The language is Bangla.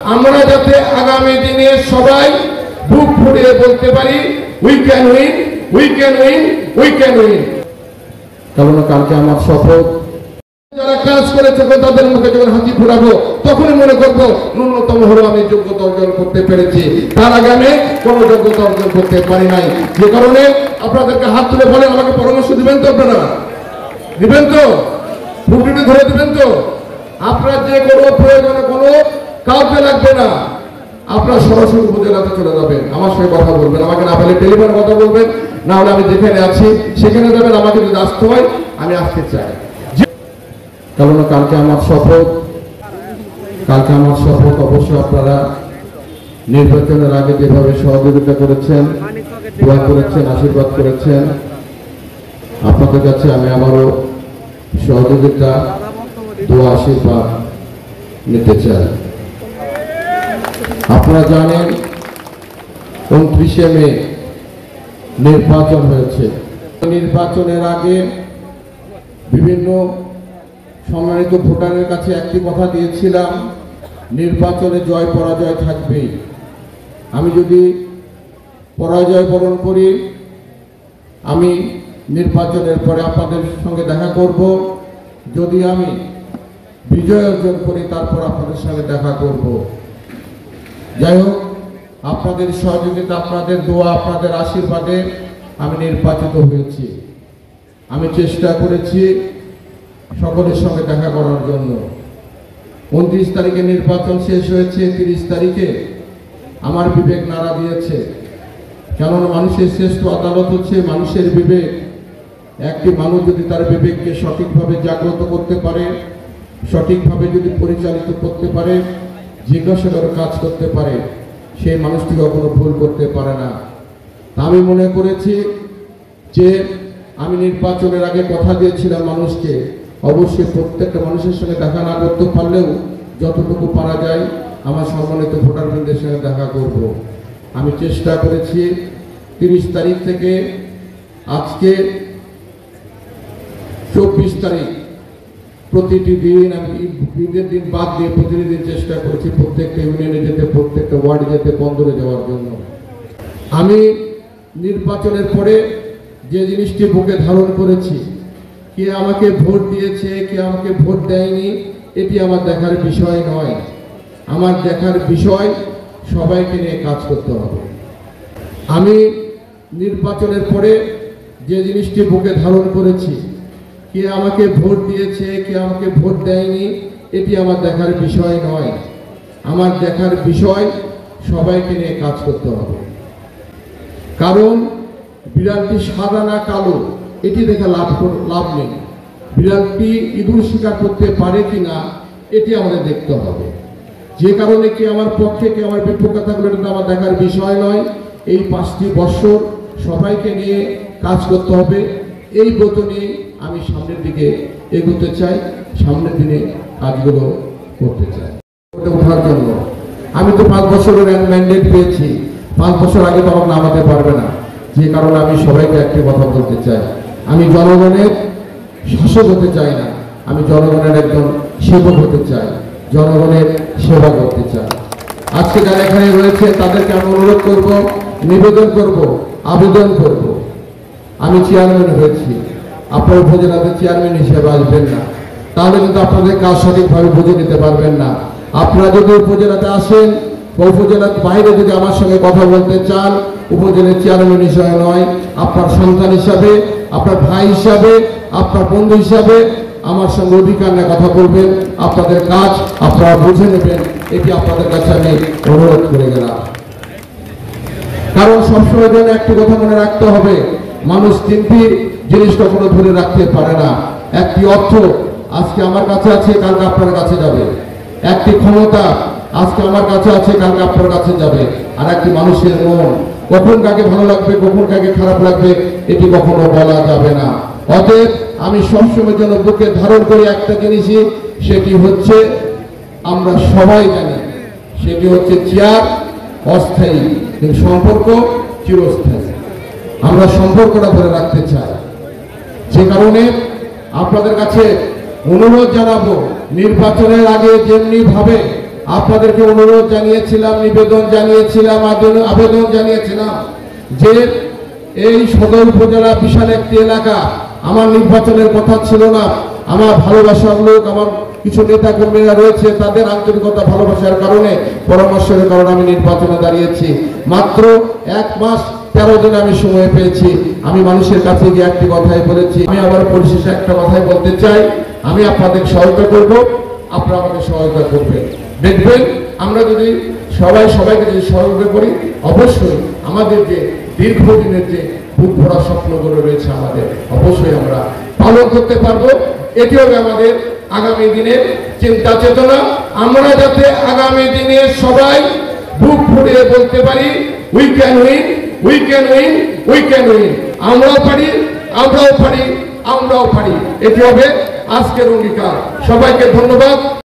আমরা যাতে আগামী দিনে সবাই বুক ফুলিয়ে বলতে পারি we can win, we can win, we can win. কারণ কালকে আমার শপথ, যারা কাজ করেছে তাদের মুখে যখন হাসি ফোটাবো তখনই মনে করবো ন্যূনতম হলো আমি যোগ্যতা অর্জন করতে পেরেছি। তার আগে আমি কোনো যোগ্যতা অর্জন করতে পারি নাই। যে কারণে আপনাদেরকে হাত তুলে বলেন, আমাকে পরামর্শ দিবেন তো, আপনারা দিবেন তো, ফুটুটি ধরে দিবেন তো। আপনার যে কোনো প্রয়োজনে কোনো কাউকে লাগবে না, আপনার সরাসরি উপজেলাতে চলে যাবেন, আমার সঙ্গে কথা বলবেন। আমাকে না পেলে টেলিফোনে কথা বলবেন, না হলে আমি যেখানে আছি সেখানে যাবেন। আমাকে যদি আসতে হয় আমি আসতে চাই। কারণ কালকে আমার শপথ, কালকে আমার শপথ অবশ্যই আপনারা নির্বাচনের আগে যেভাবে সহযোগিতা করেছেন, দোয়া করেছেন, আশীর্বাদ করেছেন, আপনাদের কাছে আমি আবারও সহযোগিতা, দোয়া, আশীর্বাদ নিতে চাই। আপনারা জানেন 29শে মে নির্বাচন হয়েছে। নির্বাচনের আগে বিভিন্ন সম্মানিত ভোটারের কাছে একটি কথা দিয়েছিলাম, নির্বাচনে জয় পরাজয় থাকবেই। আমি যদি পরাজয় বরণ করি, আমি নির্বাচনের পরে আপনাদের সঙ্গে দেখা করব। যদি আমি বিজয় অর্জন করি, তারপর আপনাদের সঙ্গে দেখা করব। যাই হোক, আপনাদের সহযোগিতা, আপনাদের দোয়া, আপনাদের আশীর্বাদে আমি নির্বাচিত হয়েছি। আমি চেষ্টা করেছি সকলের সঙ্গে দেখা করার জন্য। 29 তারিখে নির্বাচন শেষ হয়েছে, 30 তারিখে আমার বিবেক নাড়া দিয়েছে। কেননা মানুষের শ্রেষ্ঠ আদালত হচ্ছে মানুষের বিবেক। একটি মানুষ যদি তার বিবেককে সঠিকভাবে জাগ্রত করতে পারে, সঠিকভাবে যদি পরিচালিত করতে পারে, জিজ্ঞাসার কাজ করতে পারে, সেই মানুষটি কখনো ভুল করতে পারে না। আমি মনে করেছি যে আমি নির্বাচনের আগে কথা দিয়েছিলাম মানুষকে, অবশ্যই প্রত্যেকটা মানুষের সঙ্গে দেখা না করতে পারলেও যতটুকু পারা যায় আমার সম্মানিত ভোটারবৃন্দের সঙ্গে দেখা করব। আমি চেষ্টা করেছি 30 তারিখ থেকে আজকে 24 তারিখ প্রতিটি দিন, আমি ঈদের দিন বাদ দিয়ে প্রতিদিন চেষ্টা করেছি প্রত্যেকটা ইউনিয়নে যেতে, প্রত্যেকটা ওয়ার্ডে যেতে, বন্দরে যাওয়ার জন্য। আমি নির্বাচনের পরে যে জিনিসটি বুকে ধারণ করেছি, কে আমাকে ভোট দিয়েছে, কে আমাকে ভোট দেয়নি, এটি আমার দেখার বিষয় নয়। আমার দেখার বিষয় সবাইকে নিয়ে কাজ করতে হবে। আমি নির্বাচনের পরে যে জিনিসটি বুকে ধারণ করেছি, কে আমাকে ভোট দিয়েছে, কে আমাকে ভোট দেয়নি, এটি আমার দেখার বিষয় নয়। আমার দেখার বিষয় সবাইকে নিয়ে কাজ করতে হবে। কারণ বিড়ালটি সাদা না কালো এটি দেখে লাভ নেই। বিড়ালটি ইঁদুর শিকার করতে পারে কিনা এটি আমাদের দেখতে হবে। যে কারণে কে আমার পক্ষে, কে আমার বিপক্ষে থাকলে এটা আমার দেখার বিষয় নয়। এই 5টি বৎসর সবাইকে নিয়ে কাজ করতে হবে। এই ব্রত নিয়ে আমি সামনের দিকে এগোতে চাই, সামনের দিনে কাজগুলো করতে চাই। ওঠার জন্য আমি তো 5 বছরের ম্যান্ডেট পেয়েছি, 5 বছর আগে তো আমাকে নামাতে পারবে না। যে কারণে আমি সবাইকে একটি কথা বলতে চাই, আমি জনগণের শাসক হতে চাই না, আমি জনগণের একজন সেবক হতে চাই, জনগণের সেবা করতে চাই। আজকে যারা এখানে রয়েছে তাদেরকে আমি অনুরোধ করব, নিবেদন করব, আবেদন করব। আমি চেয়ারম্যান হয়েছি, আপনার উপজেলাতে চেয়ারম্যান হিসেবে আসবেন না, তাহলে কিন্তু আপনাদের কাজ সঠিকভাবে বুঝে নিতে পারবেন না। আপনারা যদি উপজেলাতে আসেন, উপজেলার বাইরে যদি আমার সঙ্গে কথা বলতে চান, উপজেলার চেয়ারম্যান হিসাবে নয়, আপনার সন্তান হিসাবে, আপনার ভাই হিসাবে, আপনার বন্ধু হিসাবে আমার সঙ্গে অধিকার নিয়ে কথা বলবেন। আপনাদের কাজ আপনারা বুঝে নেবেন, এটি আপনাদের কাছে আমি অনুরোধ করে গেলাম। কারণ সবসময় যেন একটি কথা মনে রাখতে হবে, মানুষ 3টি জিনিস কখনো ধরে রাখতে পারে না। একটি অর্থ আজকে আমার কাছে আছে, কালকে আপনার কাছে যাবে। একটি ক্ষমতা আজকে আমার কাছে আছে, কালকে আপনার কাছে যাবে। আর একটি মানুষের মন, কখন কাকে ভালো লাগবে, কখন কাকে খারাপ লাগবে, এটি কখনো বলা যাবে না। অতএব আমি সবসময় যেন বুকে ধারণ করি একটা জিনিসই, সেটি হচ্ছে আমরা সবাই জানি, সেটি হচ্ছে চেয়ার অস্থায়ী কিন্তু সম্পর্ক চিরস্থায়ী। আমরা সম্পর্কটা ধরে রাখতে চাই। যে কারণে আপনাদের কাছে অনুরোধ জানাবো, নির্বাচনের আগে যেমনি ভাবে আপনাদেরকে অনুরোধ জানিয়েছিলাম, নিবেদন জানিয়েছিলাম, আবেদন জানিয়েছিলাম যে এই সদর উপজেলা বিশাল একটি এলাকা, আমার নির্বাচনের কথা ছিল না। আমার ভালোবাসার লোক, আমার কিছু নেতা কর্মীরা রয়েছে, তাদের আন্তরিকতা ভালোবাসার কারণে, পরামর্শের কারণে আমি নির্বাচনে দাঁড়িয়েছি। মাত্র 1 মাস 13 দিন আমি সময় পেয়েছি। আমি মানুষের কাছে গিয়ে একটি কথাই বলেছি। আমি আবার পরিশেষে একটা কথাই বলতে চাই, আমি আপনাদের সহায়তা করব, আপনারা আমাকে সহায়তা করবেন। দেখবেন আমরা যদি সবাইকে যদি সহযোগিতা করি, অবশ্যই আমাদের যে দীর্ঘদিনের যে বুক ভরা স্বপ্নগুলো রয়েছে আমাদের, অবশ্যই আমরা পালন করতে পারবো। এটি হবে আমাদের আগামী দিনের চিন্তা চেতনা। আমরা যাতে আগামী দিনে সবাই বুক ফুলিয়ে বলতে পারি, we can win, we can win, we can win. আমরাও পারি, আমরাও পারি, আমরাও পারি। এটি হবে আজকের অঙ্গীকার। সবাইকে ধন্যবাদ।